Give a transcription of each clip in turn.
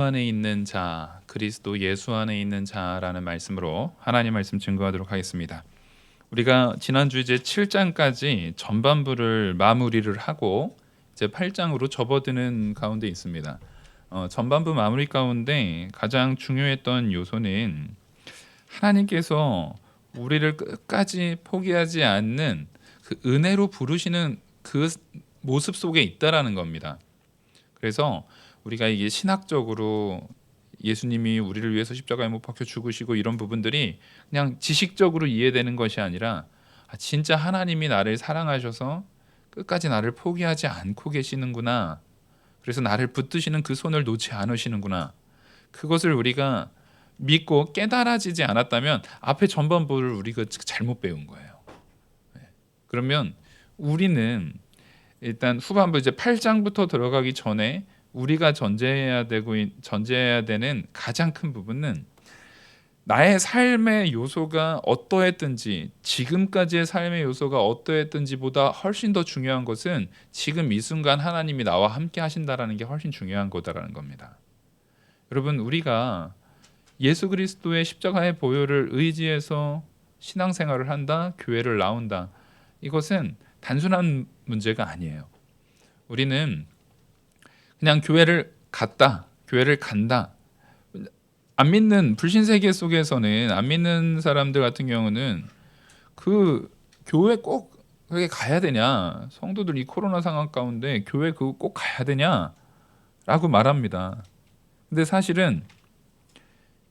안에 있는 자, 그리스도 예수 안에 있는 자라는 말씀으로 하나님 말씀 증거하도록 하겠습니다. 우리가 지난주 이제 7장까지 전반부를 마무리를 하고 이제 8장으로 접어드는 가운데 있습니다. 전반부 마무리 가운데 가장 중요했던 요소는 하나님께서 우리를 끝까지 포기하지 않는 그 은혜로 부르시는 그 모습 속에 있다라는 겁니다. 그래서 우리가 이게 신학적으로 예수님이 우리를 위해서 십자가에 못 박혀 죽으시고 이런 부분들이 그냥 지식적으로 이해되는 것이 아니라 진짜 하나님이 나를 사랑하셔서 끝까지 나를 포기하지 않고 계시는구나. 그래서 나를 붙드시는 그 손을 놓지 않으시는구나. 그것을 우리가 믿고 깨달아지지 않았다면 앞에 전반부를 우리가 잘못 배운 거예요. 그러면 우리는 일단 후반부 이제 8장부터 들어가기 전에 우리가 전제해야 되는 가장 큰 부분은 나의 삶의 요소가 어떠했든지 지금까지의 삶의 요소가 어떠했든지보다 훨씬 더 중요한 것은 지금 이 순간 하나님이 나와 함께 하신다라는 게 훨씬 중요한 거다라는 겁니다. 여러분, 우리가 예수 그리스도의 십자가의 보혈을 의지해서 신앙생활을 한다, 교회를 나온다, 이것은 단순한 문제가 아니에요. 우리는 그냥 교회를 갔다, 교회를 간다. 안 믿는 불신 세계 속에서는 안 믿는 사람들 같은 경우는 그 교회 꼭 그렇게 가야 되냐? 성도들 이 코로나 상황 가운데 교회 그거 꼭 가야 되냐라고 말합니다. 근데 사실은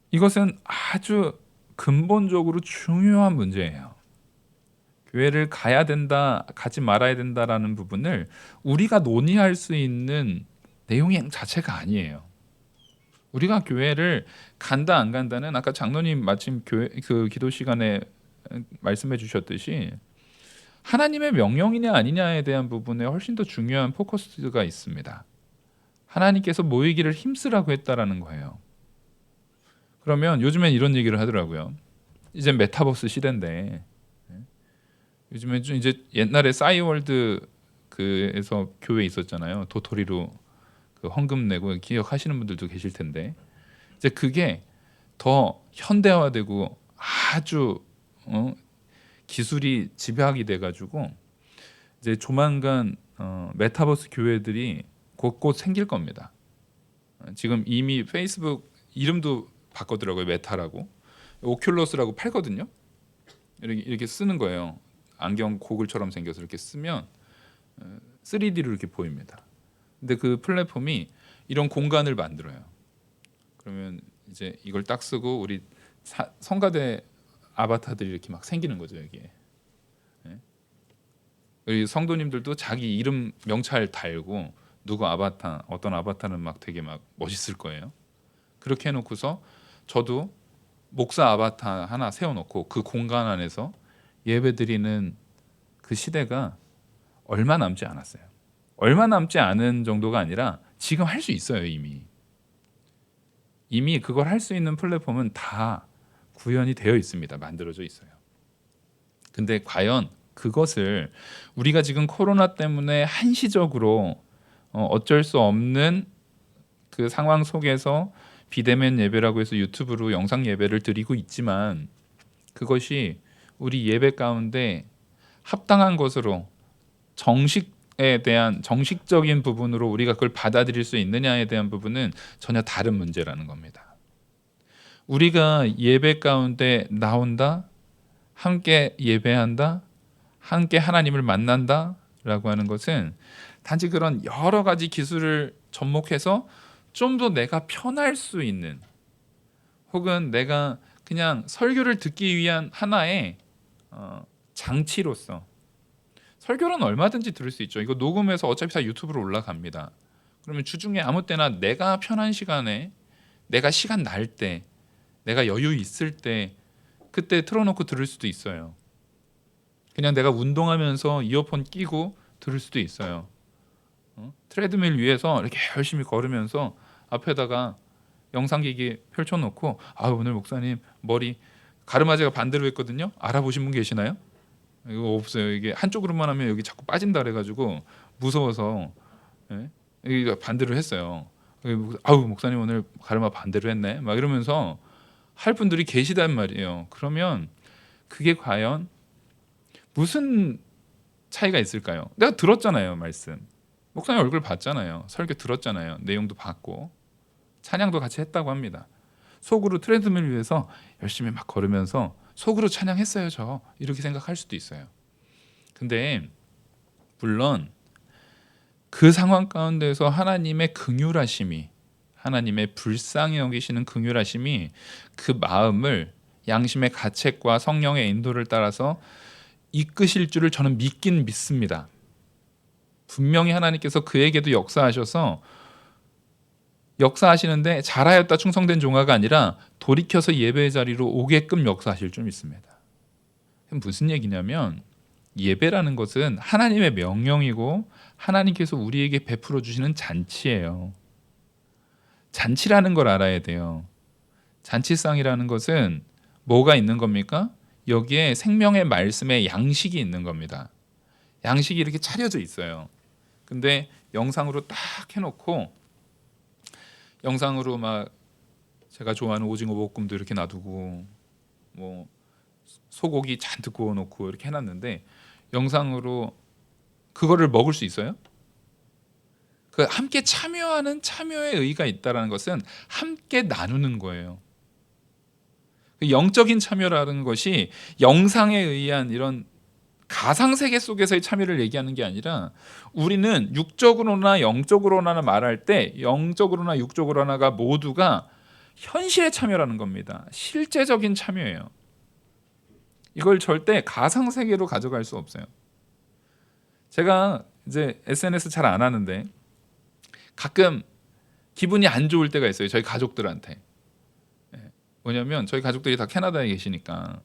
이것은 아주 근본적으로 중요한 문제예요. 교회를 가야 된다, 가지 말아야 된다라는 부분을 우리가 논의할 수 있는 내용이 자체가 아니에요. 우리가 교회를 간다 안 간다는 아까 장로님 마침 교회 그 기도 시간에 말씀해 주셨듯이 하나님의 명령이냐 아니냐에 대한 부분에 훨씬 더 중요한 포커스가 있습니다. 하나님께서 모이기를 힘쓰라고 했다라는 거예요. 그러면 요즘엔 이런 얘기를 하더라고요. 이제 메타버스 시대인데 요즘에 좀 이제 옛날에 싸이월드 그에서 교회 있었잖아요. 도토리로 그 헌금 내고 기억하시는 분들도 계실 텐데 이제 그게 더 현대화되고 아주 기술이 집약이 돼가지고 이제 조만간 메타버스 교회들이 곳곳 생길 겁니다. 지금 이미 페이스북 이름도 바꿨더라고요. 메타라고. 오큘러스라고 팔거든요. 이렇게 쓰는 거예요. 안경 고글처럼 생겨서 이렇게 쓰면 3D로 이렇게 보입니다. 근데 그 플랫폼이 이런 공간을 만들어요. 그러면 이제 이걸 딱 쓰고 우리 성가대 아바타들이 이렇게 막 생기는 거죠, 여기에. 우리 성도님들도 자기 이름 명찰 달고 누구 아바타, 어떤 아바타는 막 되게 막 멋있을 거예요. 그렇게 해놓고서 저도 목사 아바타 하나 세워놓고 그 공간 안에서 예배드리는 그 시대가 얼마 남지 않았어요. 얼마 남지 않은 정도가 아니라 지금 할 수 있어요. 이미 그걸 할 수 있는 플랫폼은 다 구현이 되어 있습니다. 만들어져 있어요. 근데 과연 그것을 우리가 지금 코로나 때문에 한시적으로 어쩔 수 없는 그 상황 속에서 비대면 예배라고 해서 유튜브로 영상 예배를 드리고 있지만 그것이 우리 예배 가운데 합당한 것으로 정식에 대한 정식적인 부분으로 우리가 그걸 받아들일 수 있느냐에 대한 부분은 전혀 다른 문제라는 겁니다. 우리가 예배 가운데 나온다, 함께 예배한다, 함께 하나님을 만난다라고 하는 것은 단지 그런 여러 가지 기술을 접목해서 좀 더 내가 편할 수 있는 혹은 내가 그냥 설교를 듣기 위한 하나의 장치로서 설교는 얼마든지 들을 수 있죠. 이거 녹음해서 어차피 다 유튜브로 올라갑니다. 그러면 주중에 아무 때나 내가 편한 시간에 내가 시간 날 때 내가 여유 있을 때 그때 틀어놓고 들을 수도 있어요. 그냥 내가 운동하면서 이어폰 끼고 들을 수도 있어요. 트레드밀 위에서 이렇게 열심히 걸으면서 앞에다가 영상기기 펼쳐놓고 오늘 목사님 머리 가르마제가 반대로 했거든요. 알아보신 분 계시나요? 이거 없어요. 이게 한쪽으로만 하면 여기 자꾸 빠진다 그래가지고 무서워서 이거 반대로 했어요. 아우 목사님 오늘 가르마 반대로 했네 막 이러면서 할 분들이 계시단 말이에요. 그러면 그게 과연 무슨 차이가 있을까요? 내가 들었잖아요, 말씀. 목사님 얼굴 봤잖아요. 설교 들었잖아요. 내용도 봤고 찬양도 같이 했다고 합니다. 속으로 트레드밀 위해서 열심히 막 걸으면서 속으로 찬양했어요, 저. 이렇게 생각할 수도 있어요. 근데 물론 그 상황 가운데서 하나님의 긍휼하심이, 하나님의 불쌍히 여기시는 긍휼하심이 그 마음을 양심의 가책과 성령의 인도를 따라서 이끄실 줄을 저는 믿긴 믿습니다. 분명히 하나님께서 그에게도 역사하시는데 잘하였다 충성된 종아가 아니라 돌이켜서 예배의 자리로 오게끔 역사하실 줄 믿습니다. 무슨 얘기냐면 예배라는 것은 하나님의 명령이고 하나님께서 우리에게 베풀어 주시는 잔치예요. 잔치라는 걸 알아야 돼요. 잔치상이라는 것은 뭐가 있는 겁니까? 여기에 생명의 말씀의 양식이 있는 겁니다. 양식이 이렇게 차려져 있어요. 근데 영상으로 딱 해놓고 영상으로 막 제가 좋아하는 오징어 볶음도 이렇게 놔두고 뭐 소고기 잔뜩 구워놓고 이렇게 해놨는데 영상으로 그거를 먹을 수 있어요? 그 함께 참여하는 참여의 의의가 있다는 것은 함께 나누는 거예요. 영적인 참여라는 것이 영상에 의한 이런 가상세계 속에서의 참여를 얘기하는 게 아니라 우리는 육적으로나 영적으로나 말할 때 영적으로나 육적으로나가 모두가 현실의 참여라는 겁니다. 실제적인 참여예요. 이걸 절대 가상세계로 가져갈 수 없어요. 제가 이제 SNS 잘 안 하는데 가끔 기분이 안 좋을 때가 있어요. 저희 가족들한테. 뭐냐면 저희 가족들이 다 캐나다에 계시니까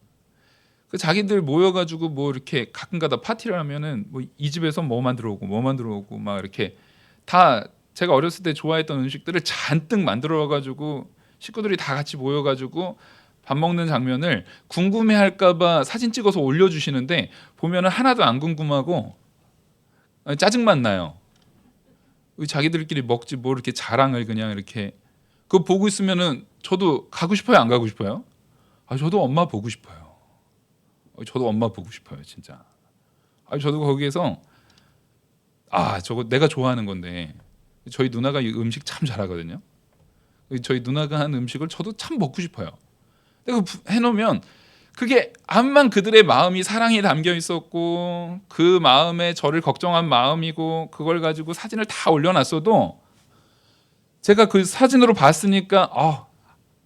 그 자기들 모여가지고 뭐 이렇게 가끔가다 파티를 하면은 뭐 이 집에서 뭐 만들어 오고 막 이렇게 다 제가 어렸을 때 좋아했던 음식들을 잔뜩 만들어가지고 식구들이 다 같이 모여가지고 밥 먹는 장면을 궁금해할까봐 사진 찍어서 올려주시는데 보면은 하나도 안 궁금하고 짜증만 나요. 자기들끼리 먹지 뭐 이렇게 자랑을 그냥 이렇게 그거 보고 있으면은 저도 가고 싶어요, 안 가고 싶어요? 저도 엄마 보고 싶어요. 저도 엄마 보고 싶어요, 진짜. 저도 거기에서 저거 내가 좋아하는 건데 저희 누나가 이 음식 참 잘하거든요. 저희 누나가 한 음식을 저도 참 먹고 싶어요. 근데 해놓으면 그게 암만 그들의 마음이 사랑이 담겨 있었고 그 마음에 저를 걱정한 마음이고 그걸 가지고 사진을 다 올려놨어도 제가 그 사진으로 봤으니까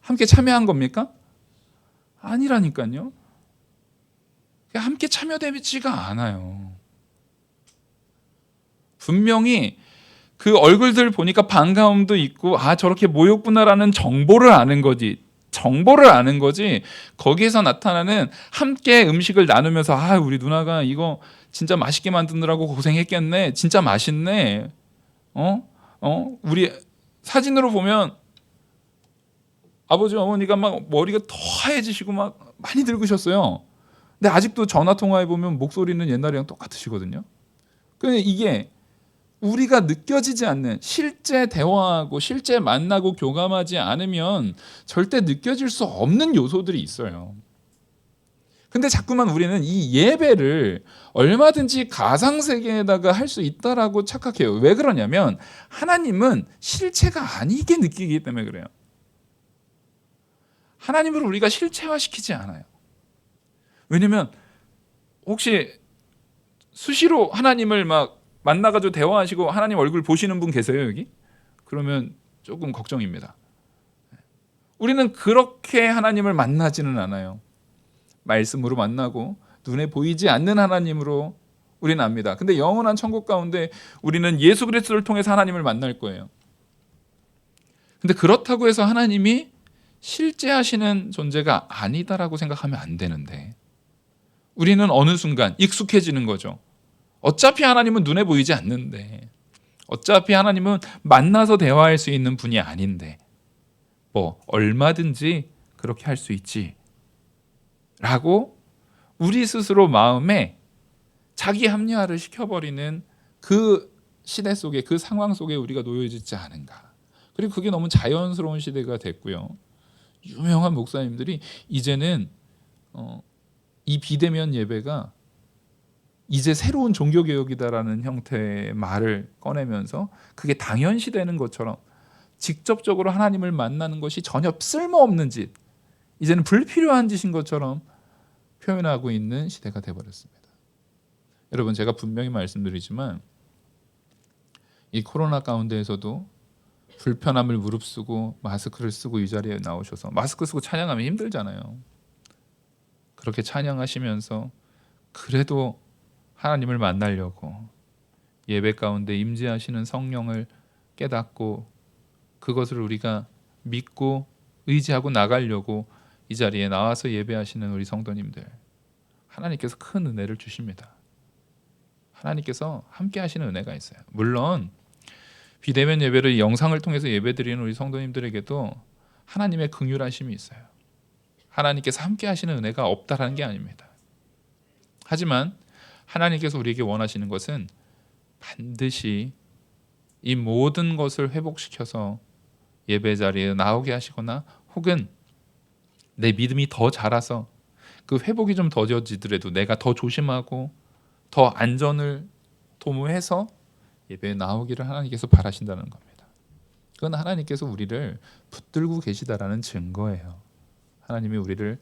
함께 참여한 겁니까? 아니라니까요. 함께 참여되지가 않아요. 분명히 그 얼굴들 보니까 반가움도 있고 저렇게 모였구나라는 정보를 아는 거지. 거기에서 나타나는 함께 음식을 나누면서 우리 누나가 이거 진짜 맛있게 만드느라고 고생했겠네. 진짜 맛있네. 우리 사진으로 보면 아버지 어머니가 막 머리가 더 하얘지시고 막 많이 늙으셨어요. 근데 아직도 전화 통화해 보면 목소리는 옛날이랑 똑같으시거든요. 근데 이게 우리가 느껴지지 않는 실제 대화하고 실제 만나고 교감하지 않으면 절대 느껴질 수 없는 요소들이 있어요. 근데 자꾸만 우리는 이 예배를 얼마든지 가상세계에다가 할 수 있다라고 착각해요. 왜 그러냐면 하나님은 실체가 아니게 느끼기 때문에 그래요. 하나님을 우리가 실체화시키지 않아요. 왜냐면 혹시 수시로 하나님을 막 만나가지고 대화하시고 하나님 얼굴 보시는 분 계세요 여기? 그러면 조금 걱정입니다. 우리는 그렇게 하나님을 만나지는 않아요. 말씀으로 만나고 눈에 보이지 않는 하나님으로 우리는 압니다. 근데 영원한 천국 가운데 우리는 예수 그리스도를 통해서 하나님을 만날 거예요. 근데 그렇다고 해서 하나님이 실제하시는 존재가 아니다라고 생각하면 안 되는데 우리는 어느 순간 익숙해지는 거죠. 어차피 하나님은 눈에 보이지 않는데 어차피 하나님은 만나서 대화할 수 있는 분이 아닌데 뭐 얼마든지 그렇게 할 수 있지 라고 우리 스스로 마음에 자기 합리화를 시켜버리는 그 시대 속에 그 상황 속에 우리가 놓여지지 않은가. 그리고 그게 너무 자연스러운 시대가 됐고요. 유명한 목사님들이 이제는 이 비대면 예배가 이제 새로운 종교개혁이다라는 형태의 말을 꺼내면서 그게 당연시되는 것처럼 직접적으로 하나님을 만나는 것이 전혀 쓸모없는 짓, 이제는 불필요한 짓인 것처럼 표현하고 있는 시대가 되어버렸습니다. 여러분, 제가 분명히 말씀드리지만 이 코로나 가운데에서도 불편함을 무릅쓰고 마스크를 쓰고 이 자리에 나오셔서, 마스크 쓰고 찬양하면 힘들잖아요. 그렇게 찬양하시면서 그래도 하나님을 만나려고 예배 가운데 임재하시는 성령을 깨닫고 그것을 우리가 믿고 의지하고 나가려고 이 자리에 나와서 예배하시는 우리 성도님들, 하나님께서 큰 은혜를 주십니다. 하나님께서 함께 하시는 은혜가 있어요. 물론 비대면 예배를 영상을 통해서 예배드리는 우리 성도님들에게도 하나님의 긍휼하심이 있어요. 하나님께서 함께 하시는 은혜가 없다라는 게 아닙니다. 하지만 하나님께서 우리에게 원하시는 것은 반드시 이 모든 것을 회복시켜서 예배 자리에 나오게 하시거나, 혹은 내 믿음이 더 자라서 그 회복이 좀 더뎌지더라도 내가 더 조심하고 더 안전을 도모해서 예배에 나오기를 하나님께서 바라신다는 겁니다. 그건 하나님께서 우리를 붙들고 계시다라는 증거예요. 하나님이 우리를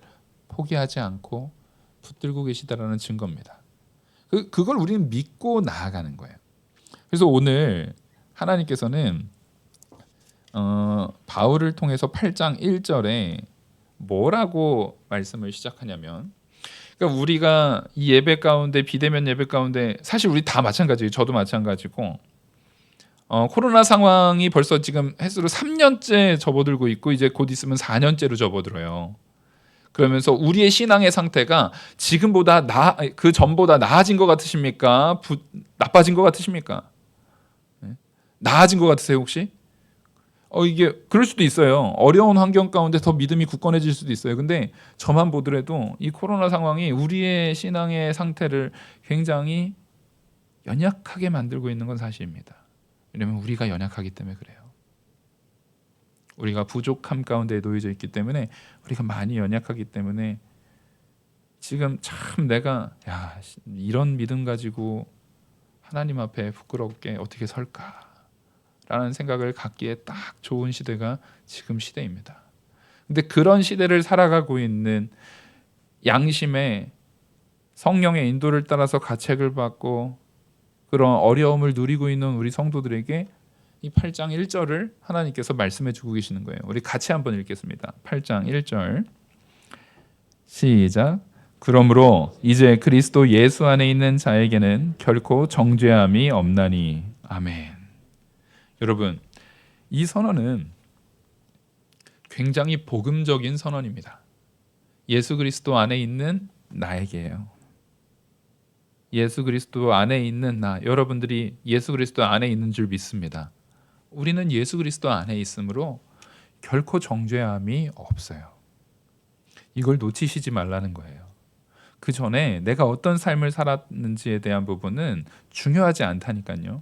포기하지 않고 붙들고 계시다라는 증거입니다. 그걸 우리는 믿고 나아가는 거예요. 그래서 오늘 하나님께서는 바울을 통해서 8장 1절에 뭐라고 말씀을 시작하냐면, 그러니까 우리가 이 예배 가운데, 비대면 예배 가운데, 사실 우리 다 마찬가지예요. 저도 마찬가지고 코로나 상황이 벌써 지금 횟수로 3년째 접어들고 있고 이제 곧 있으면 4년째로 접어들어요. 그러면서 우리의 신앙의 상태가 지금보다 그 전보다 나아진 것 같으십니까? 나빠진 것 같으십니까? 나아진 것 같으세요 혹시? 이게 그럴 수도 있어요. 어려운 환경 가운데 더 믿음이 굳건해질 수도 있어요. 근데 저만 보더라도 이 코로나 상황이 우리의 신앙의 상태를 굉장히 연약하게 만들고 있는 건 사실입니다. 왜냐하면 우리가 연약하기 때문에 그래요. 우리가 부족함 가운데 놓여져 있기 때문에, 우리가 많이 연약하기 때문에 지금 참 내가 이런 믿음 가지고 하나님 앞에 부끄럽게 어떻게 설까라는 생각을 갖기에 딱 좋은 시대가 지금 시대입니다. 근데 그런 시대를 살아가고 있는, 양심의 성령의 인도를 따라서 가책을 받고 그런 어려움을 누리고 있는 우리 성도들에게 이 8장 1절을 하나님께서 말씀해 주고 계시는 거예요. 우리 같이 한번 읽겠습니다. 8장 1절 시작. 그러므로 이제 그리스도 예수 안에 있는 자에게는 결코 정죄함이 없나니. 아멘. 여러분, 이 선언은 굉장히 복음적인 선언입니다. 예수 그리스도 안에 있는 나에게예요. 예수 그리스도 안에 있는 나, 여러분들이 예수 그리스도 안에 있는 줄 믿습니다. 우리는 예수 그리스도 안에 있으므로 결코 정죄함이 없어요. 이걸 놓치시지 말라는 거예요. 그 전에 내가 어떤 삶을 살았는지에 대한 부분은 중요하지 않다니까요.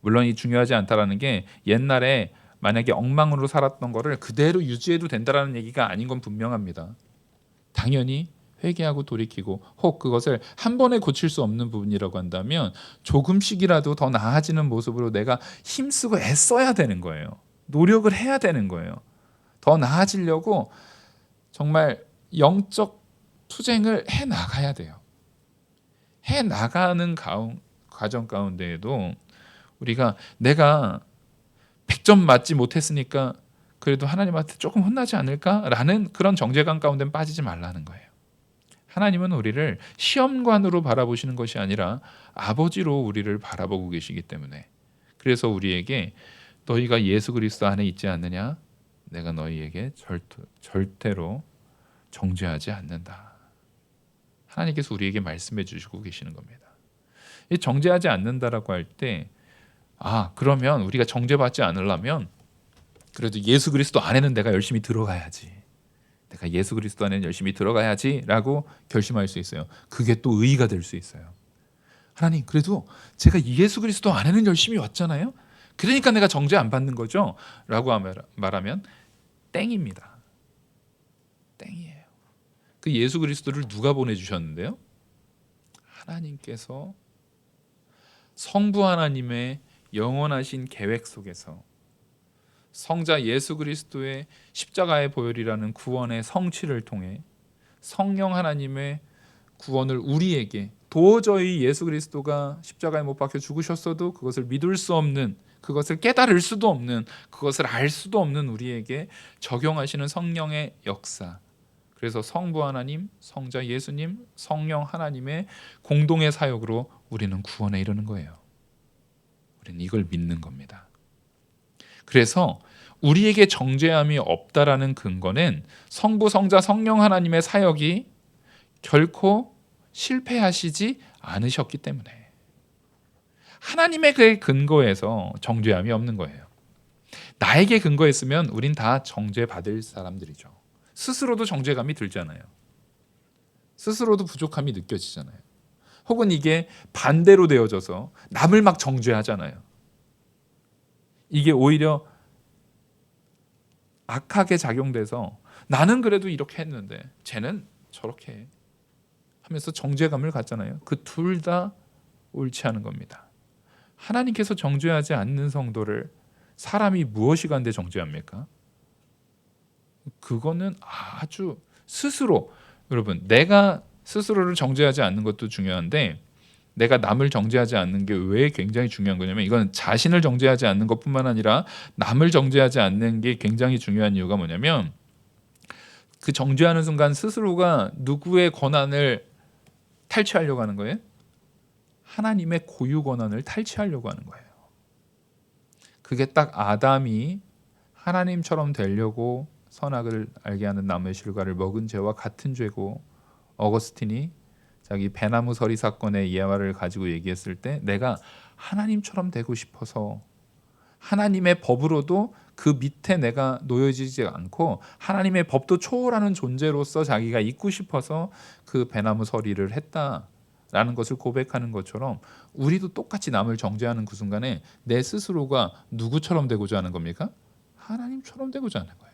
물론 이 중요하지 않다라는 게 옛날에 만약에 엉망으로 살았던 거를 그대로 유지해도 된다라는 얘기가 아닌 건 분명합니다. 당연히 회개하고 돌이키고, 혹 그것을 한 번에 고칠 수 없는 부분이라고 한다면 조금씩이라도 더 나아지는 모습으로 내가 힘쓰고 애써야 되는 거예요. 노력을 해야 되는 거예요. 더 나아지려고 정말 영적 투쟁을 해 나가야 돼요. 해 나가는 과정 가운데에도 우리가 내가 100점 맞지 못했으니까 그래도 하나님한테 조금 혼나지 않을까라는 그런 정죄감 가운데 빠지지 말라는 거예요. 하나님은 우리를 시험관으로 바라보시는 것이 아니라 아버지로 우리를 바라보고 계시기 때문에, 그래서 우리에게 너희가 예수 그리스도 안에 있지 않느냐? 내가 너희에게 절대로 정죄하지 않는다. 하나님께서 우리에게 말씀해 주시고 계시는 겁니다. 이 정죄하지 않는다라고 할 때, 그러면 우리가 정죄받지 않으려면 그래도 예수 그리스도 안에는 내가 열심히 들어가야지. 내가 예수 그리스도 안에 열심히 들어가야지라고 결심할 수 있어요. 그게 또 의의가 될 수 있어요. 하나님, 그래도 제가 예수 그리스도 안에는 열심히 왔잖아요. 그러니까 내가 정죄 안 받는 거죠? 라고 말하면 땡입니다. 땡이에요. 그 예수 그리스도를 누가 보내주셨는데요? 하나님께서 성부 하나님의 영원하신 계획 속에서 성자 예수 그리스도의 십자가의 보혈이라는 구원의 성취를 통해 성령 하나님의 구원을 우리에게 도저히 예수 그리스도가 십자가에 못 박혀 죽으셨어도 그것을 믿을 수 없는, 그것을 깨달을 수도 없는, 그것을 알 수도 없는 우리에게 적용하시는 성령의 역사. 그래서 성부 하나님, 성자 예수님, 성령 하나님의 공동의 사역으로 우리는 구원에 이르는 거예요. 우리는 이걸 믿는 겁니다. 그래서 우리에게 정죄함이 없다라는 근거는 성부, 성자, 성령 하나님의 사역이 결코 실패하시지 않으셨기 때문에, 하나님의 그 근거에서 정죄함이 없는 거예요. 나에게 근거했으면 우린 다 정죄받을 사람들이죠. 스스로도 정죄감이 들잖아요. 스스로도 부족함이 느껴지잖아요. 혹은 이게 반대로 되어져서 남을 막 정죄하잖아요. 이게 오히려 악하게 작용돼서 나는 그래도 이렇게 했는데 쟤는 저렇게 해 하면서 정죄감을 갖잖아요. 그 둘 다 옳지 않은 겁니다. 하나님께서 정죄하지 않는 성도를 사람이 무엇이 간데 정죄합니까? 그거는 아주 스스로, 여러분, 내가 스스로를 정죄하지 않는 것도 중요한데 내가 남을 정죄하지 않는 게 왜 굉장히 중요한 거냐면, 이건 자신을 정죄하지 않는 것뿐만 아니라 남을 정죄하지 않는 게 굉장히 중요한 이유가 뭐냐면, 그 정죄하는 순간 스스로가 누구의 권한을 탈취하려고 하는 거예요? 하나님의 고유 권한을 탈취하려고 하는 거예요. 그게 딱 아담이 하나님처럼 되려고 선악을 알게 하는 나무의 실과를 먹은 죄와 같은 죄고, 어거스틴이 자기 배나무 서리 사건의 예화를 가지고 얘기했을 때 내가 하나님처럼 되고 싶어서 하나님의 법으로도 그 밑에 내가 놓여지지 않고 하나님의 법도 초월하는 존재로서 자기가 있고 싶어서 그 배나무 서리를 했다라는 것을 고백하는 것처럼, 우리도 똑같이 남을 정죄하는 그 순간에 내 스스로가 누구처럼 되고자 하는 겁니까? 하나님처럼 되고자 하는 거예요.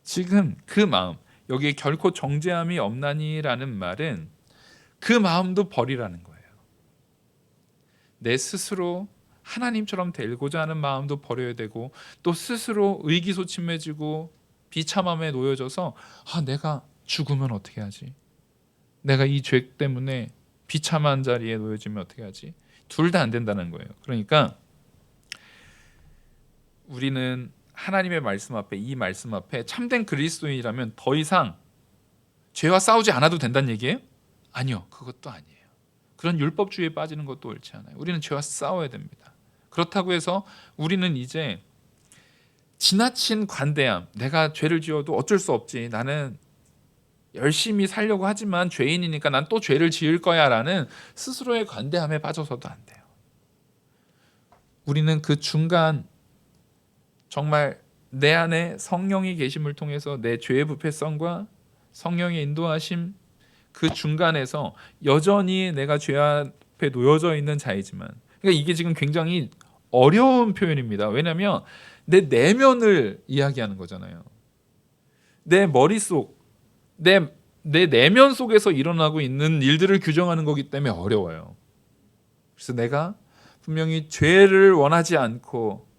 지금 그 마음, 여기에 결코 정죄함이 없나니라는 말은 그 마음도 버리라는 거예요. 내 스스로 하나님처럼 되고자 하는 마음도 버려야 되고, 또 스스로 의기소침해지고 비참함에 놓여져서 내가 죽으면 어떻게 하지? 내가 이 죄 때문에 비참한 자리에 놓여지면 어떻게 하지? 둘 다 안 된다는 거예요. 그러니까 우리는 하나님의 말씀 앞에, 이 말씀 앞에 참된 그리스도인이라면 더 이상 죄와 싸우지 않아도 된다는 얘기예요? 아니요, 그것도 아니에요. 그런 율법주의에 빠지는 것도 옳지 않아요. 우리는 죄와 싸워야 됩니다. 그렇다고 해서 우리는 이제 지나친 관대함, 내가 죄를 지어도 어쩔 수 없지, 나는 열심히 살려고 하지만 죄인이니까 난 또 죄를 지을 거야 라는 스스로의 관대함에 빠져서도 안 돼요. 우리는 그 중간, 정말 내 안에 성령이 계심을 통해서 내 죄의 부패성과 성령의 인도하심, 그 중간에서 여전히 내가 죄 앞에 놓여져 있는 자이지만, 그러니까 이게 지금 굉장히 어려운 표현입니다. 왜냐하면 내 내면을 이야기하는 거잖아요. 내 머릿속, 내 내면 속에서 일어나고 있는 일들을 규정하는 거기 때문에 어려워요. 그래서 내가 분명히 죄를 원하지 않고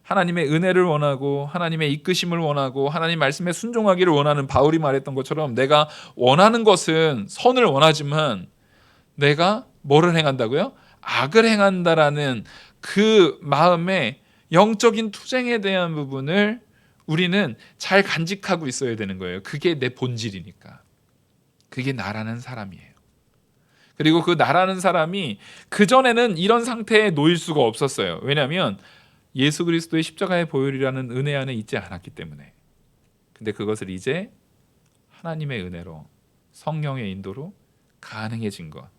하나님의 은혜를 원하고 하나님의 이끄심을 원하고 하나님 말씀에 순종하기를 원하는 바울이 말했던 것처럼, 내가 원하는 것은 선을 원하지만 내가 뭐를 행한다고요? 악을 행한다라는 그 마음의 영적인 투쟁에 대한 부분을 우리는 잘 간직하고 있어야 되는 거예요. 그게 내 본질이니까. 그게 나라는 사람이에요. 그리고 그 나라는 사람이 그전에는 이런 상태에 놓일 수가 없었어요. 왜냐하면 예수 그리스도의 십자가의 보혈이라는 은혜 안에 있지 않았기 때문에. 근데 그것을 이제 하나님의 은혜로, 성령의 인도로 가능해진 것.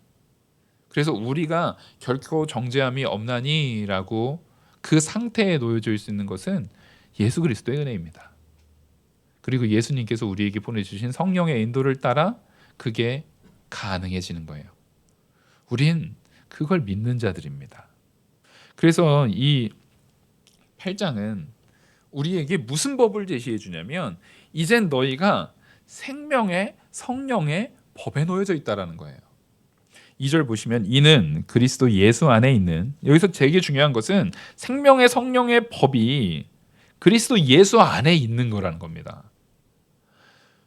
그래서 우리가 결코 정죄함이 없나니라고 그 상태에 놓여져 있을 수 있는 것은 예수 그리스도의 은혜입니다. 그리고 예수님께서 우리에게 보내주신 성령의 인도를 따라 그게 가능해지는 거예요. 우린 그걸 믿는 자들입니다. 그래서 이 8장은 우리에게 무슨 법을 제시해 주냐면 이젠 너희가 생명의 성령의 법에 놓여져 있다라는 거예요. 2절 보시면 이는 그리스도 예수 안에 있는, 여기서 되게 중요한 것은 생명의 성령의 법이 그리스도 예수 안에 있는 거라는 겁니다.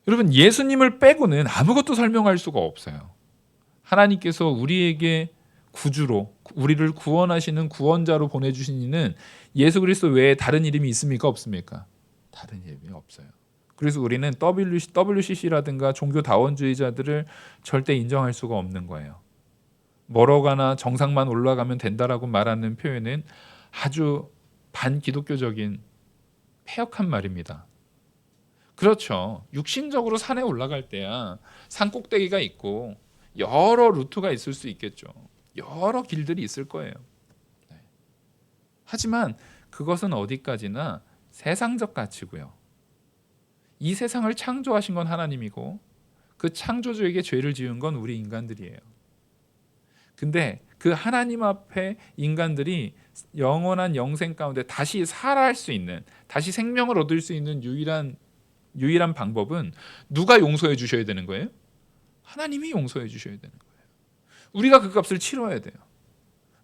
여러분, 예수님을 빼고는 아무것도 설명할 수가 없어요. 하나님께서 우리에게 구주로, 우리를 구원하시는 구원자로 보내주신 이는 예수 그리스도 외에 다른 이름이 있습니까? 없습니까? 다른 이름이 없어요. 그래서 우리는 WCC라든가 종교다원주의자들을 절대 인정할 수가 없는 거예요. 멀어가나 정상만 올라가면 된다라고 말하는 표현은 아주 반기독교적인 폐역한 말입니다. 그렇죠. 육신적으로 산에 올라갈 때야 산 꼭대기가 있고 여러 루트가 있을 수 있겠죠. 여러 길들이 있을 거예요. 네. 하지만 그것은 어디까지나 세상적 가치고요. 이 세상을 창조하신 건 하나님이고 그 창조주에게 죄를 지은 건 우리 인간들이에요. 근데 그 하나님 앞에 인간들이 영원한 영생 가운데 다시 살아갈 수 있는, 다시 생명을 얻을 수 있는 유일한 방법은 누가 용서해 주셔야 되는 거예요? 하나님이 용서해 주셔야 되는 거예요. 우리가 그 값을 치러야 돼요.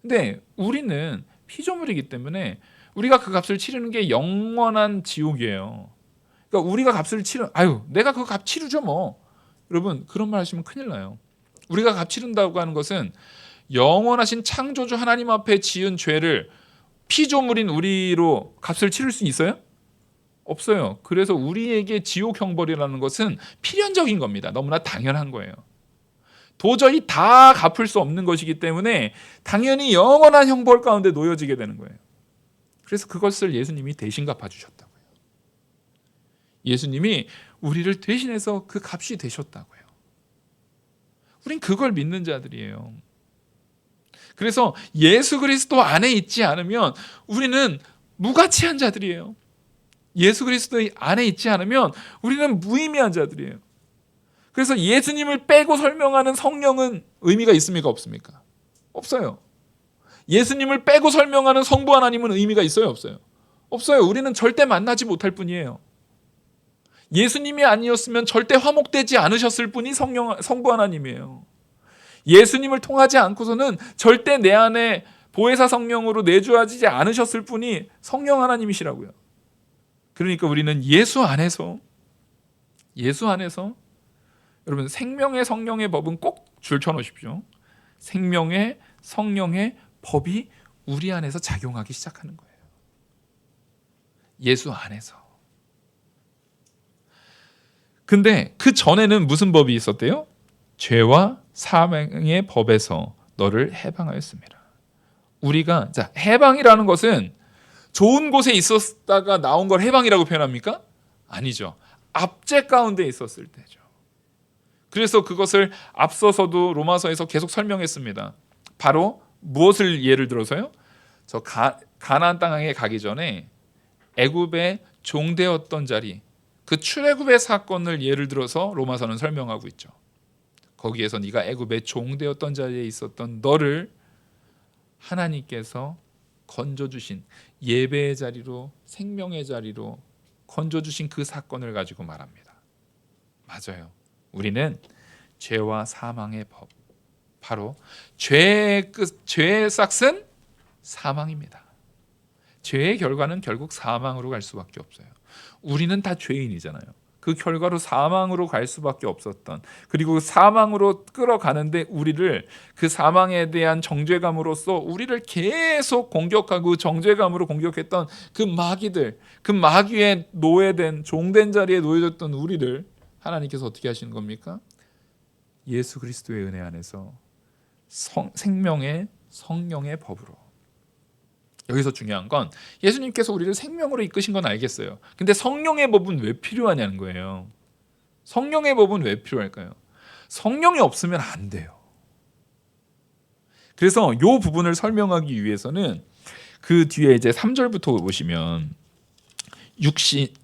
근데 우리는 피조물이기 때문에 우리가 그 값을 치르는 게 영원한 지옥이에요. 그러니까 우리가 값을 내가 그 값 치르죠 뭐. 여러분, 그런 말 하시면 큰일 나요. 우리가 값 치른다고 하는 것은 영원하신 창조주 하나님 앞에 지은 죄를 피조물인 우리로 값을 치를 수 있어요? 없어요. 그래서 우리에게 지옥 형벌이라는 것은 필연적인 겁니다. 너무나 당연한 거예요. 도저히 다 갚을 수 없는 것이기 때문에 당연히 영원한 형벌 가운데 놓여지게 되는 거예요. 그래서 그것을 예수님이 대신 갚아주셨다고요. 예수님이 우리를 대신해서 그 값이 되셨다고요. 우린 그걸 믿는 자들이에요. 그래서 예수 그리스도 안에 있지 않으면 우리는 무가치한 자들이에요. 예수 그리스도 안에 있지 않으면 우리는 무의미한 자들이에요. 그래서 예수님을 빼고 설명하는 성령은 의미가 있습니까? 없습니까? 없어요. 예수님을 빼고 설명하는 성부 하나님은 의미가 있어요? 없어요? 없어요. 우리는 절대 만나지 못할 뿐이에요. 예수님이 아니었으면 절대 화목되지 않으셨을 분이 성부 하나님이에요. 예수님을 통하지 않고서는 절대 내 안에 보혜사 성령으로 내주하지 않으셨을 분이 성령 하나님이시라고요. 그러니까 우리는 예수 안에서 여러분, 생명의 성령의 법은 꼭 줄쳐놓으십시오. 생명의 성령의 법이 우리 안에서 작용하기 시작하는 거예요. 예수 안에서. 근데 그 전에는 무슨 법이 있었대요? 죄와 사망의 법에서 너를 해방하였습니다. 우리가 해방이라는 것은 좋은 곳에 있었다가 나온 걸 해방이라고 표현합니까? 아니죠. 압제 가운데 있었을 때죠. 그래서 그것을 앞서서도 로마서에서 계속 설명했습니다. 바로 무엇을 예를 들어서요? 저 가나안 땅에 가기 전에 애굽의 종되었던 자리, 그 출애굽의 사건을 예를 들어서 로마서는 설명하고 있죠. 거기에서 네가 애굽의 종되었던 자리에 있었던 너를 하나님께서 건져주신 예배의 자리로, 생명의 자리로 건져주신 그 사건을 가지고 말합니다. 맞아요. 우리는 죄와 사망의 법, 바로 죄의 싹은 사망입니다. 죄의 결과는 결국 사망으로 갈 수밖에 없어요. 우리는 다 죄인이잖아요. 그 결과로 사망으로 갈 수밖에 없었던, 그리고 사망으로 끌어가는데 우리를 그 사망에 대한 정죄감으로써 우리를 계속 공격하고 정죄감으로 공격했던 그 마귀들, 그 마귀의 노예된 종된 자리에 놓여졌던 우리를 하나님께서 어떻게 하시는 겁니까? 예수 그리스도의 은혜 안에서 생명의 성령의 법으로. 여기서 중요한 건 예수님께서 우리를 생명으로 이끄신 건 알겠어요. 근데 성령의 법은 왜 필요하냐는 거예요. 성령의 법은 왜 필요할까요? 성령이 없으면 안 돼요. 그래서 이 부분을 설명하기 위해서는 그 뒤에 이제 3절부터 보시면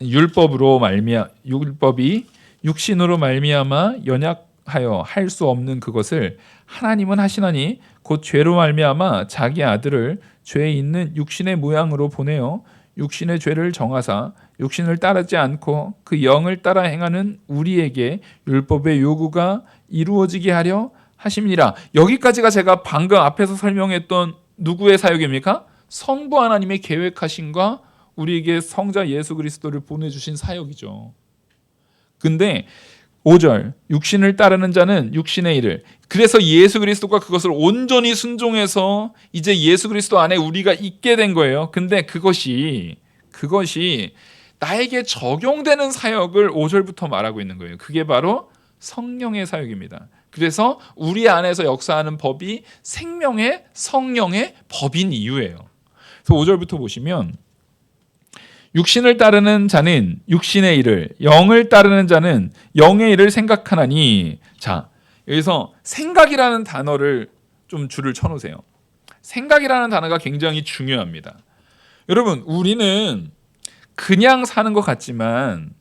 율법이 육신으로 말미암아 연약하여 할 수 없는 그것을 하나님은 하시나니 곧 죄로 말미암아 자기 아들을 죄 있는 육신의 모양으로 보내어 육신의 죄를 정하사 육신을 따르지 않고 그 영을 따라 행하는 우리에게 율법의 요구가 이루어지게 하려 하심이니라. 여기까지가 제가 방금 앞에서 설명했던 누구의 사역입니까? 성부 하나님의 계획하심과 우리에게 성자 예수 그리스도를 보내주신 사역이죠. 근데 5절 육신을 따르는 자는 육신의 일을, 그래서 예수 그리스도가 그것을 온전히 순종해서 이제 예수 그리스도 안에 우리가 있게 된 거예요. 근데 그것이 나에게 적용되는 사역을 5절부터 말하고 있는 거예요. 그게 바로 성령의 사역입니다. 그래서 우리 안에서 역사하는 법이 생명의 성령의 법인 이유예요. 그래서 5절부터 보시면 육신을 따르는 자는 육신의 일을, 영을 따르는 자는 영의 일을 생각하나니. 자, 여기서 생각이라는 단어를 좀 줄을 쳐놓으세요. 생각이라는 단어가 굉장히 중요합니다. 여러분, 우리는 그냥 사는 것 같지만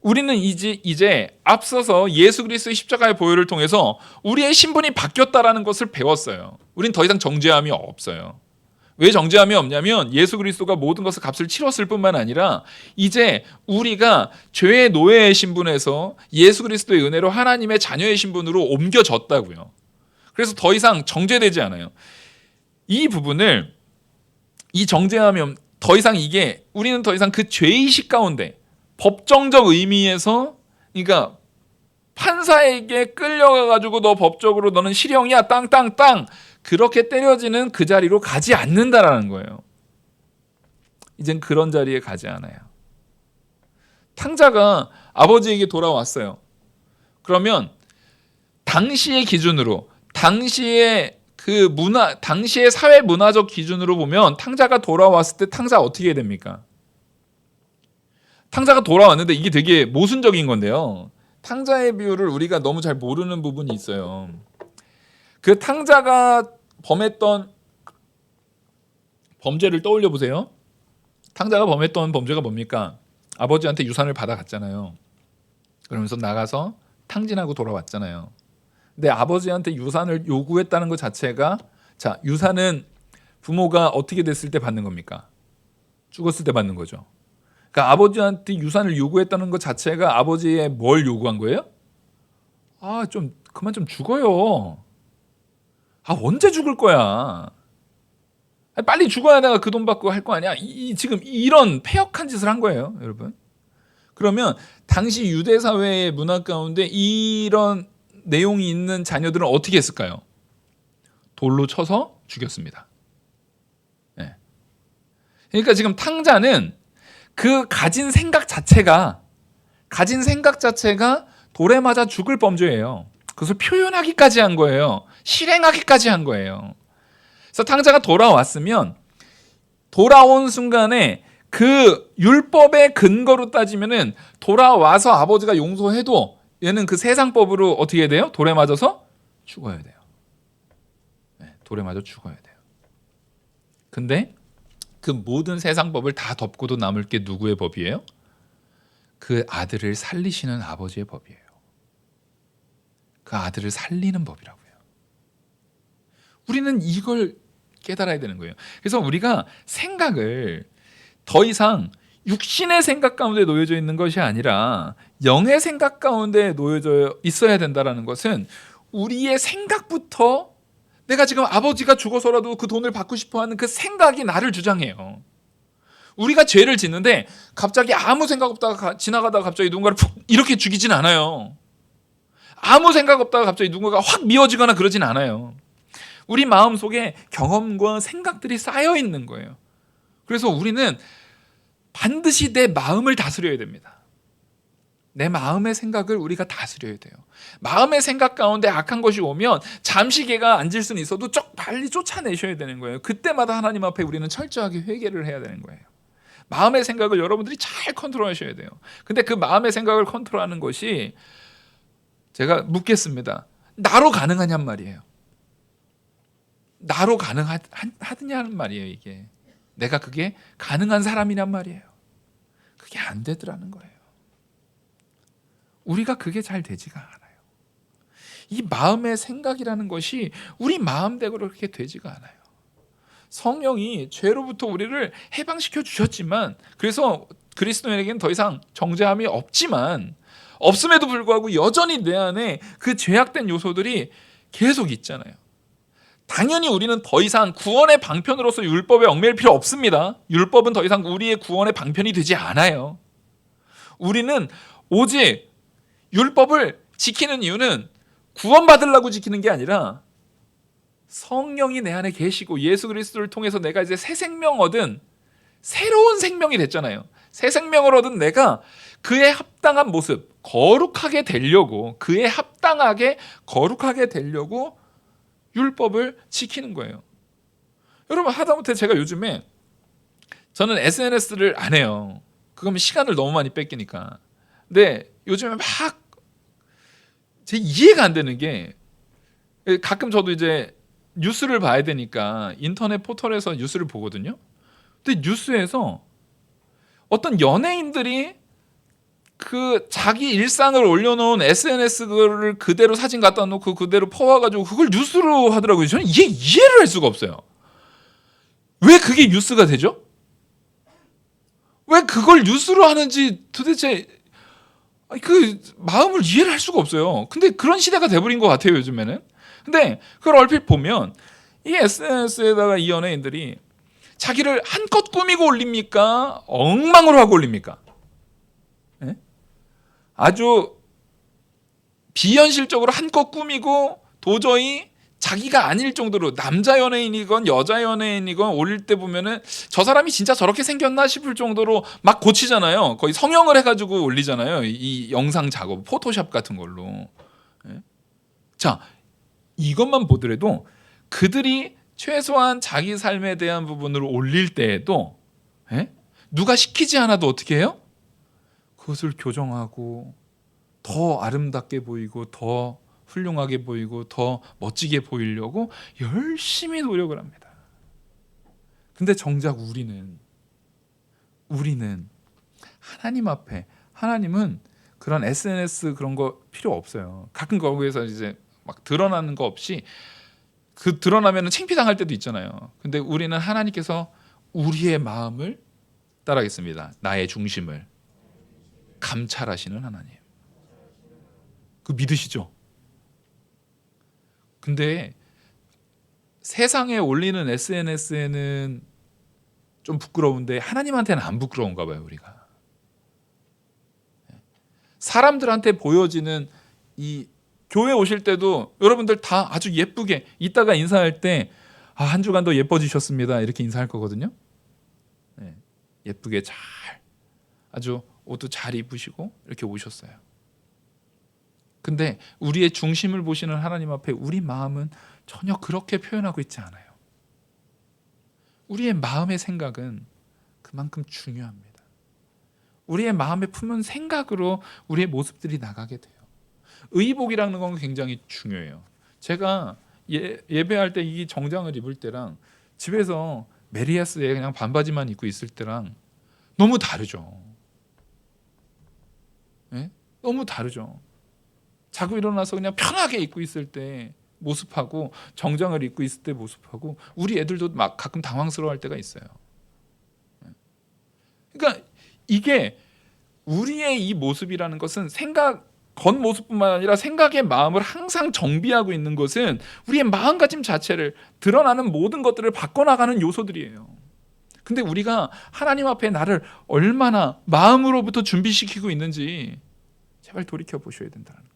우리는 이제 앞서서 예수 그리스도의 십자가의 보혈을 통해서 우리의 신분이 바뀌었다라는 것을 배웠어요. 우린 더 이상 정죄함이 없어요. 왜 정죄함이 없냐면 예수 그리스도가 모든 것을 값을 치렀을 뿐만 아니라 이제 우리가 죄의 노예의 신분에서 예수 그리스도의 은혜로 하나님의 자녀의 신분으로 옮겨졌다고요. 그래서 더 이상 정죄되지 않아요. 이 부분을, 이 정죄함이 더 이상 우리는 더 이상 그 죄의식 가운데 법정적 의미에서, 그러니까 판사에게 끌려가가지고 너 법적으로 너는 실형이야 땅땅땅 그렇게 때려지는 그 자리로 가지 않는다라는 거예요. 이젠 그런 자리에 가지 않아요. 탕자가 아버지에게 돌아왔어요. 그러면 당시의 기준으로, 당시의 당시의 사회 문화적 기준으로 보면 탕자가 돌아왔을 때 탕자 어떻게 해야 됩니까? 탕자가 돌아왔는데 이게 되게 모순적인 건데요. 탕자의 비유를 우리가 너무 잘 모르는 부분이 있어요. 그 탕자가 범했던 범죄를 떠올려 보세요. 탕자가 범했던 범죄가 뭡니까? 아버지한테 유산을 받아갔잖아요. 그러면서 나가서 탕진하고 돌아왔잖아요. 근데 아버지한테 유산을 요구했다는 것 자체가, 자, 유산은 부모가 어떻게 됐을 때 받는 겁니까? 죽었을 때 받는 거죠. 그러니까 아버지한테 유산을 요구했다는 것 자체가 아버지의 뭘 요구한 거예요? 좀 그만 좀 죽어요. 언제 죽을 거야? 빨리 죽어야 내가 그 돈 받고 할 거 아니야? 지금 이런 패역한 짓을 한 거예요, 여러분. 그러면 당시 유대 사회의 문화 가운데 이런 내용이 있는 자녀들은 어떻게 했을까요? 돌로 쳐서 죽였습니다. 네. 그러니까 지금 탕자는 그 가진 생각 자체가 돌에 맞아 죽을 범죄예요. 그것을 표현하기까지 한 거예요. 실행하기까지 한 거예요. 그래서 탕자가 돌아왔으면 돌아온 순간에 그 율법의 근거로 따지면은 돌아와서 아버지가 용서해도 얘는 그 세상법으로 어떻게 해야 돼요? 돌에 맞아서 죽어야 돼요. 네, 돌에 맞아 죽어야 돼요. 근데 그 모든 세상법을 다 덮고도 남을 게 누구의 법이에요? 그 아들을 살리시는 아버지의 법이에요. 그 아들을 살리는 법이라고요. 우리는 이걸 깨달아야 되는 거예요. 그래서 우리가 생각을 더 이상 육신의 생각 가운데 놓여져 있는 것이 아니라 영의 생각 가운데 놓여져 있어야 된다는 것은 우리의 생각부터, 내가 지금 아버지가 죽어서라도 그 돈을 받고 싶어하는 그 생각이 나를 주장해요. 우리가 죄를 짓는데 갑자기 아무 생각 없다가 지나가다가 갑자기 누군가를 푹 이렇게 죽이진 않아요. 아무 생각 없다가 갑자기 누군가가 확 미워지거나 그러진 않아요. 우리 마음속에 경험과 생각들이 쌓여 있는 거예요. 그래서 우리는 반드시 내 마음을 다스려야 됩니다. 내 마음의 생각을 우리가 다스려야 돼요. 마음의 생각 가운데 악한 것이 오면 잠시 걔가 앉을 수는 있어도 빨리 쫓아내셔야 되는 거예요. 그때마다 하나님 앞에 우리는 철저하게 회개를 해야 되는 거예요. 마음의 생각을 여러분들이 잘 컨트롤하셔야 돼요. 근데 그 마음의 생각을 컨트롤하는 것이, 제가 묻겠습니다. 나로 가능하냔 말이에요. 나로 가능하느냐는 말이에요. 이게 내가 그게 가능한 사람이란 말이에요. 그게 안 되더라는 거예요. 우리가 그게 잘 되지가 않아요. 이 마음의 생각이라는 것이 우리 마음대로 그렇게 되지가 않아요. 성령이 죄로부터 우리를 해방시켜 주셨지만, 그래서 그리스도인에게는 더 이상 정죄함이 없지만, 없음에도 불구하고 여전히 내 안에 그 죄악된 요소들이 계속 있잖아요. 당연히 우리는 더 이상 구원의 방편으로서 율법에 얽매일 필요 없습니다. 율법은 더 이상 우리의 구원의 방편이 되지 않아요. 우리는 오직 율법을 지키는 이유는 구원받으려고 지키는 게 아니라 성령이 내 안에 계시고 예수 그리스도를 통해서 내가 이제 새 생명 얻은 새로운 생명이 됐잖아요. 새 생명을 얻은 내가 그에 합당한 모습, 거룩하게 되려고, 그에 합당하게 거룩하게 되려고 율법을 지키는 거예요. 여러분, 하다못해 제가 요즘에, 저는 SNS를 안 해요. 그러면 시간을 너무 많이 뺏기니까. 근데 요즘에 막 제 이해가 안 되는 게, 가끔 저도 이제 뉴스를 봐야 되니까 인터넷 포털에서 뉴스를 보거든요. 근데 뉴스에서 어떤 연예인들이 그 자기 일상을 올려놓은 SNS를 그대로 사진 갖다 놓고 그대로 퍼와가지고 그걸 뉴스로 하더라고요. 저는 이게 이해를 할 수가 없어요. 왜 그게 뉴스가 되죠? 왜 그걸 뉴스로 하는지 도대체 그 마음을 이해를 할 수가 없어요. 근데 그런 시대가 돼버린 것 같아요, 요즘에는. 근데 그걸 얼핏 보면 이 SNS에다가 이 연예인들이 자기를 한껏 꾸미고 올립니까? 엉망으로 하고 올립니까? 네? 아주 비현실적으로 한껏 꾸미고 도저히 자기가 아닐 정도로, 남자 연예인이건 여자 연예인이건 올릴 때 보면은 저 사람이 진짜 저렇게 생겼나 싶을 정도로 막 고치잖아요. 거의 성형을 해가지고 올리잖아요. 이 영상 작업, 포토샵 같은 걸로. 네? 자, 이것만 보더라도 그들이 최소한 자기 삶에 대한 부분을 올릴 때에도 누가 시키지 않아도 어떻게 해요? 그것을 교정하고 더 아름답게 보이고 더 훌륭하게 보이고 더 멋지게 보이려고 열심히 노력을 합니다. 근데 정작 우리는 하나님 앞에, 하나님은 그런 SNS 그런 거 필요 없어요. 가끔 거기에서 이제 막 드러나는 거 없이, 그 드러나면 창피당할 때도 있잖아요. 근데 우리는 하나님께서 우리의 마음을 따라하겠습니다. 나의 중심을 감찰하시는 하나님. 그 믿으시죠? 근데 세상에 올리는 SNS에는 좀 부끄러운데 하나님한테는 안 부끄러운가 봐요, 우리가. 사람들한테 보여지는 이 교회 오실 때도 여러분들 다 아주 예쁘게, 이따가 인사할 때 한 주간도 예뻐지셨습니다 이렇게 인사할 거거든요. 예쁘게 잘, 아주 옷도 잘 입으시고 이렇게 오셨어요. 근데 우리의 중심을 보시는 하나님 앞에 우리 마음은 전혀 그렇게 표현하고 있지 않아요. 우리의 마음의 생각은 그만큼 중요합니다. 우리의 마음에 품은 생각으로 우리의 모습들이 나가게 돼요. 의복이라는 건 굉장히 중요해요. 제가 예배할 때 이 정장을 입을 때랑 집에서 메리아스에 그냥 반바지만 입고 있을 때랑 너무 다르죠. 너무 다르죠. 자고 일어나서 그냥 편하게 입고 있을 때 모습하고 정장을 입고 있을 때 모습하고, 우리 애들도 막 가끔 당황스러워할 때가 있어요. 그러니까 이게 우리의 이 모습이라는 것은 겉모습뿐만 아니라 생각의 마음을 항상 정비하고 있는 것은 우리의 마음가짐 자체를, 드러나는 모든 것들을 바꿔나가는 요소들이에요. 근데 우리가 하나님 앞에 나를 얼마나 마음으로부터 준비시키고 있는지 제발 돌이켜 보셔야 된다는 거예요.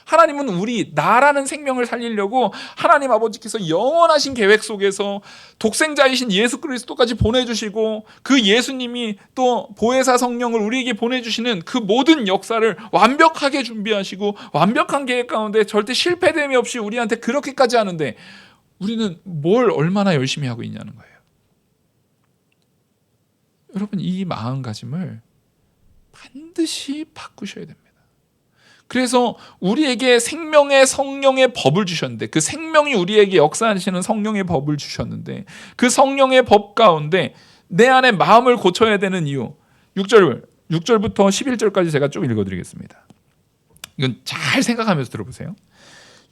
하나님은 나라는 생명을 살리려고 하나님 아버지께서 영원하신 계획 속에서 독생자이신 예수 그리스도까지 보내주시고, 그 예수님이 또 보혜사 성령을 우리에게 보내주시는 그 모든 역사를 완벽하게 준비하시고 완벽한 계획 가운데 절대 실패됨이 없이 우리한테 그렇게까지 하는데, 우리는 뭘 얼마나 열심히 하고 있냐는 거예요. 여러분, 이 마음가짐을 반드시 바꾸셔야 됩니다. 그래서 우리에게 생명의 성령의 법을 주셨는데, 그 생명이 우리에게 역사하시는 성령의 법을 주셨는데, 그 성령의 법 가운데 내 안에 마음을 고쳐야 되는 이유, 6절부터 11절까지 제가 쭉 읽어드리겠습니다. 이건 잘 생각하면서 들어보세요.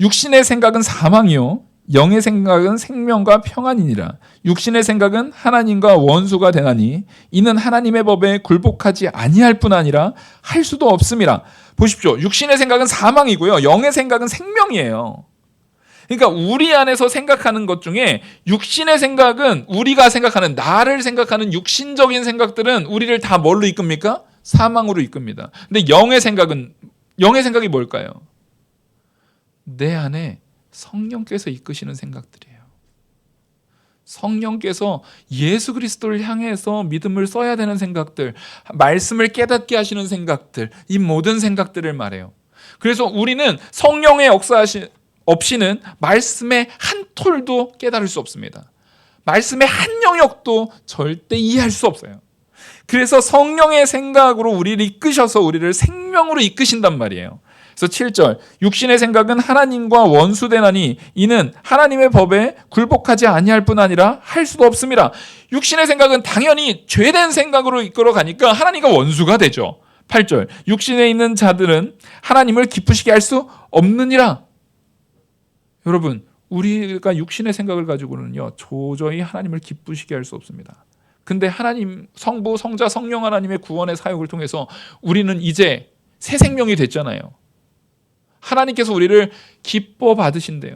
육신의 생각은 사망이요 영의 생각은 생명과 평안이니라. 육신의 생각은 하나님과 원수가 되나니 이는 하나님의 법에 굴복하지 아니할 뿐 아니라 할 수도 없음이라. 보십시오. 육신의 생각은 사망이고요 영의 생각은 생명이에요. 그러니까 우리 안에서 생각하는 것 중에 육신의 생각은 우리가 생각하는 나를 생각하는 육신적인 생각들은 우리를 다 뭘로 이끕니까? 사망으로 이끕니다. 근데 영의 생각이 뭘까요? 내 안에 성령께서 이끄시는 생각들이에요. 성령께서 예수 그리스도를 향해서 믿음을 써야 되는 생각들, 말씀을 깨닫게 하시는 생각들, 이 모든 생각들을 말해요. 그래서 우리는 성령의 역사 없이는 말씀의 한 톨도 깨달을 수 없습니다. 말씀의 한 영역도 절대 이해할 수 없어요. 그래서 성령의 생각으로 우리를 이끄셔서 우리를 생명으로 이끄신단 말이에요. 그래서 7절 육신의 생각은 하나님과 원수되나니 이는 하나님의 법에 굴복하지 아니할 뿐 아니라 할 수도 없음이라. 육신의 생각은 당연히 죄된 생각으로 이끌어 가니까 하나님과 원수가 되죠. 8절 육신에 있는 자들은 하나님을 기쁘시게 할 수 없느니라. 여러분 우리가 육신의 생각을 가지고는요 도저히 하나님을 기쁘시게 할 수 없습니다. 근데 하나님 성부 성자 성령 하나님의 구원의 사역을 통해서 우리는 이제 새 생명이 됐잖아요. 하나님께서 우리를 기뻐 받으신대요.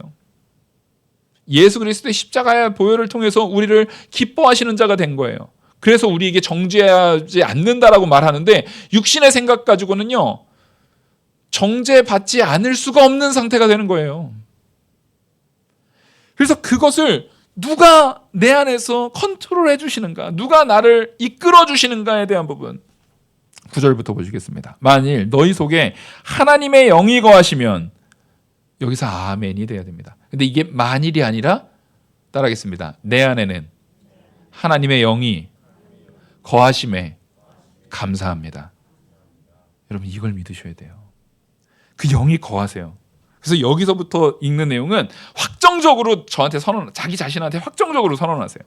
예수 그리스도의 십자가의 보혈을 통해서 우리를 기뻐하시는 자가 된 거예요. 그래서 우리에게 정죄하지 않는다라고 말하는데 육신의 생각 가지고는요 정죄받지 않을 수가 없는 상태가 되는 거예요. 그래서 그것을 누가 내 안에서 컨트롤해 주시는가, 누가 나를 이끌어 주시는가에 대한 부분 9절부터 보시겠습니다. 만일 너희 속에 하나님의 영이 거하시면, 여기서 아멘이 돼야 됩니다. 근데 이게 만일이 아니라 따라하겠습니다. 내 안에는 하나님의 영이 거하심에 감사합니다. 여러분 이걸 믿으셔야 돼요. 그 영이 거하세요. 그래서 여기서부터 읽는 내용은 확정적으로 저한테 자기 자신한테 확정적으로 선언하세요.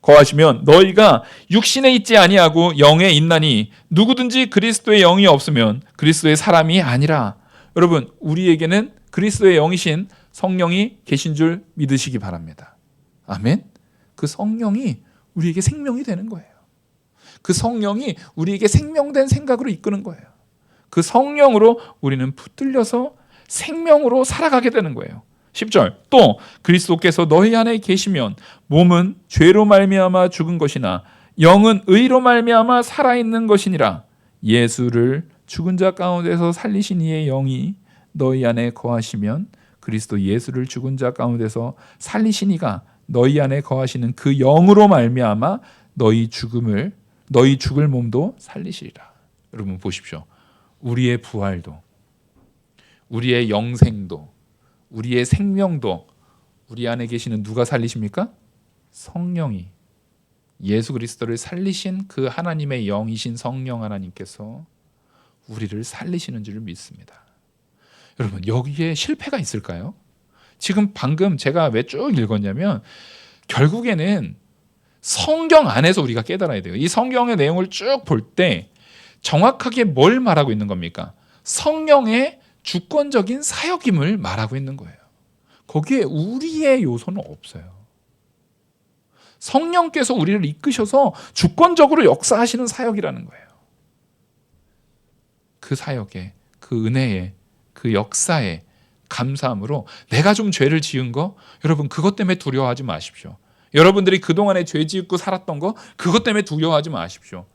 거하시면 너희가 육신에 있지 아니하고 영에 있나니 누구든지 그리스도의 영이 없으면 그리스도의 사람이 아니라. 여러분 우리에게는 그리스도의 영이신 성령이 계신 줄 믿으시기 바랍니다. 아멘. 그 성령이 우리에게 생명이 되는 거예요. 그 성령이 우리에게 생명된 생각으로 이끄는 거예요. 그 성령으로 우리는 붙들려서 생명으로 살아가게 되는 거예요. 10절 또 그리스도께서 너희 안에 계시면 몸은 죄로 말미암아 죽은 것이나 영은 의로 말미암아 살아있는 것이니라. 예수를 죽은 자 가운데서 살리신 이의 영이 너희 안에 거하시면 그리스도 예수를 죽은 자 가운데서 살리신 이가 너희 안에 거하시는 그 영으로 말미암아 너희 죽을 몸도 살리시리라. 여러분 보십시오. 우리의 부활도, 우리의 영생도, 우리의 생명도 우리 안에 계시는 누가 살리십니까? 성령이, 예수 그리스도를 살리신 그 하나님의 영이신 성령 하나님께서 우리를 살리시는 줄 믿습니다. 여러분 여기에 실패가 있을까요? 지금 방금 제가 왜 쭉 읽었냐면 결국에는 성경 안에서 우리가 깨달아야 돼요. 이 성경의 내용을 쭉 볼 때 정확하게 뭘 말하고 있는 겁니까? 성령의 주권적인 사역임을 말하고 있는 거예요. 거기에 우리의 요소는 없어요. 성령께서 우리를 이끄셔서 주권적으로 역사하시는 사역이라는 거예요. 그 사역에, 그 은혜에, 그 역사에 감사함으로 내가 좀 죄를 지은 거, 여러분 그것 때문에 두려워하지 마십시오. 여러분들이 그동안에 죄 짓고 살았던 거 그것 때문에 두려워하지 마십시오.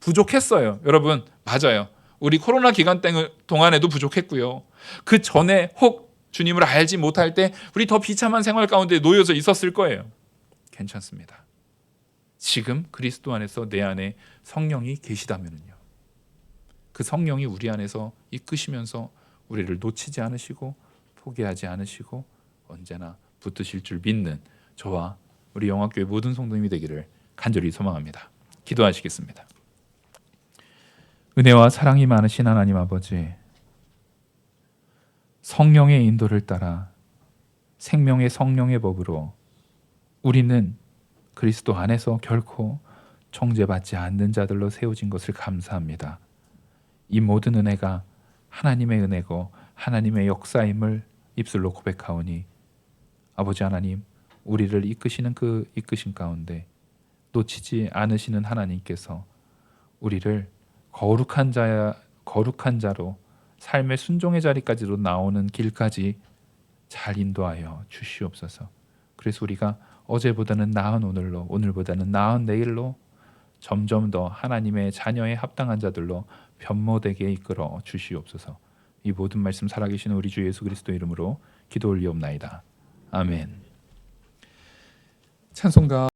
부족했어요. 여러분 맞아요. 우리 코로나 기간 동안에도 부족했고요. 그 전에 혹 주님을 알지 못할 때 우리 더 비참한 생활 가운데 놓여져 있었을 거예요. 괜찮습니다. 지금 그리스도 안에서 내 안에 성령이 계시다면요, 그 성령이 우리 안에서 이끄시면서 우리를 놓치지 않으시고 포기하지 않으시고 언제나 붙드실 줄 믿는 저와 우리 영화교회 모든 성도님이 되기를 간절히 소망합니다. 기도하시겠습니다. 은혜와 사랑이 많으신 하나님 아버지, 성령의 인도를 따라 생명의 성령의 법으로 우리는 그리스도 안에서 결코 정죄받지 않는 자들로 세워진 것을 감사합니다. 이 모든 은혜가 하나님의 은혜고 하나님의 역사임을 입술로 고백하오니 아버지 하나님, 우리를 이끄시는 그 이끄심 가운데 놓치지 않으시는 하나님께서 우리를 거룩한 자로 삶의 순종의 자리까지도 나오는 길까지 잘 인도하여 주시옵소서. 그래서 우리가 어제보다는 나은 오늘로, 오늘보다는 나은 내일로 점점 더 하나님의 자녀에 합당한 자들로 변모되게 이끌어 주시옵소서. 이 모든 말씀 살아계신 우리 주 예수 그리스도 이름으로 기도 올리옵나이다. 아멘. 찬송가